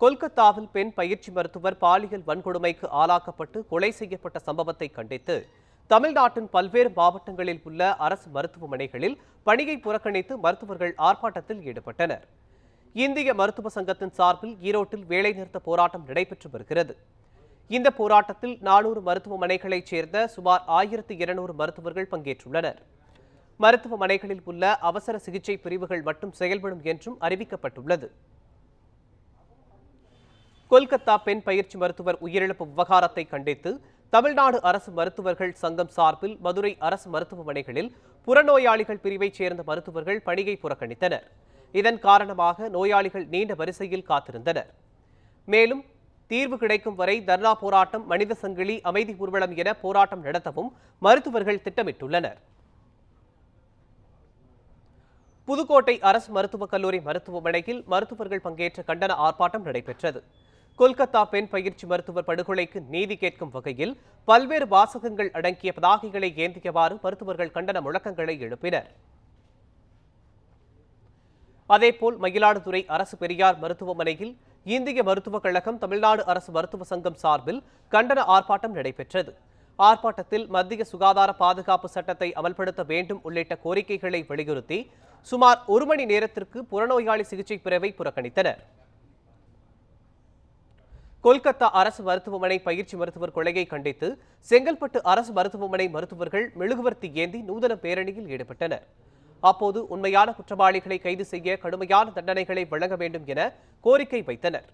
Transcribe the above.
கொல்கத்தாவில் பெண் பயிற்சி மருத்துவர் பாலியல் வன்கொடுமைக்கு ஆளாக்கப்பட்டு கொலை செய்யப்பட்ட சம்பவத்தை கண்டித்து தமிழ்நாட்டின் பல்வேறு மாவட்டங்களில் உள்ள அரசு மருத்துவமனைகளில் பணியை புறக்கணித்து மருத்துவர்கள் ஆர்ப்பாட்டத்தில் ஈடுபட்டனர். இந்திய மருத்துவ சங்கத்தின் சார்பில் ஈரோட்டில் வேலைநிறுத்த போராட்டம் நடைபெற்று வருகிறது. இந்த போராட்டத்தில் 400 மருத்துவமனைகளைச் சேர்ந்த சுமார் 1200 மருத்துவர்கள் பங்கேற்றுள்ளனர். மருத்துவமனைகளில் உள்ள அவசர சிகிச்சை பிரிவுகள் மட்டும் செயல்படும் என்றும் அறிவிக்கப்பட்டுள்ளது. கொல்கத்தா பெண் பயிற்சி மருத்துவர் உயிரிழப்பு விவகாரத்தை கண்டித்து தமிழ்நாடு அரசு மருத்துவர்கள் சங்கம் சார்பில் மதுரை அரசு மருத்துவமனைகளில் புறநோயாளிகள் பிரிவைச் சேர்ந்த மருத்துவர்கள் பணியை புறக்கணித்தனர். இதன் காரணமாக நோயாளிகள் நீண்ட வரிசையில் காத்திருந்தனர். மேலும் தீர்வு கிடைக்கும் வரை தர்ணா போராட்டம், மனித சங்கிலி, அமைதி ஊர்வலம் என போராட்டம் நடத்தவும் மருத்துவர்கள் திட்டமிட்டுள்ளனர். புதுக்கோட்டை அரசு மருத்துவக் கல்லூரி மருத்துவமனையில் மருத்துவர்கள் பங்கேற்ற கண்டன ஆர்ப்பாட்டம் நடைபெற்றது. கொல்கத்தா பெண் பயிற்சி மருத்துவர் படுகொலைக்கு நீதி கேட்கும் வகையில் பல்வேறு வாசகங்கள் அடங்கிய பதாகைகளை ஏந்தியவாறு மருத்துவர்கள் கண்டன முழக்கங்களை எழுப்பினர். அதேபோல் மயிலாடுதுறை அரசு பெரியார் மருத்துவமனையில் இந்திய மருத்துவக் கழகம், தமிழ்நாடு அரசு மருத்துவ சங்கம் சார்பில் கண்டன ஆர்ப்பாட்டம் நடைபெற்றது. ஆர்ப்பாட்டத்தில் மத்திய சுகாதார பாதுகாப்பு சட்டத்தை அமல்படுத்த வேண்டும் உள்ளிட்ட கோரிக்கைகளை வலியுறுத்தி சுமார் 1 மணி நேரத்திற்கு புறநோயாளி சிகிச்சை பிரிவை புறக்கணித்தனர். கொல்கத்தா அரசு மருத்துவமனை பயிற்சி மருத்துவர் கொலையை கண்டித்து செங்கல்பட்டு அரசு மருத்துவமனை மருத்துவர்கள் மெழுகுவர்த்தி ஏந்தி நூதன பேரணியில் ஈடுபட்டனர். அப்போது உண்மையான குற்றவாளிகளை கைது செய்ய கடுமையான தண்டனைகளை வழங்க வேண்டும் என கோரிக்கை வைத்தனர்.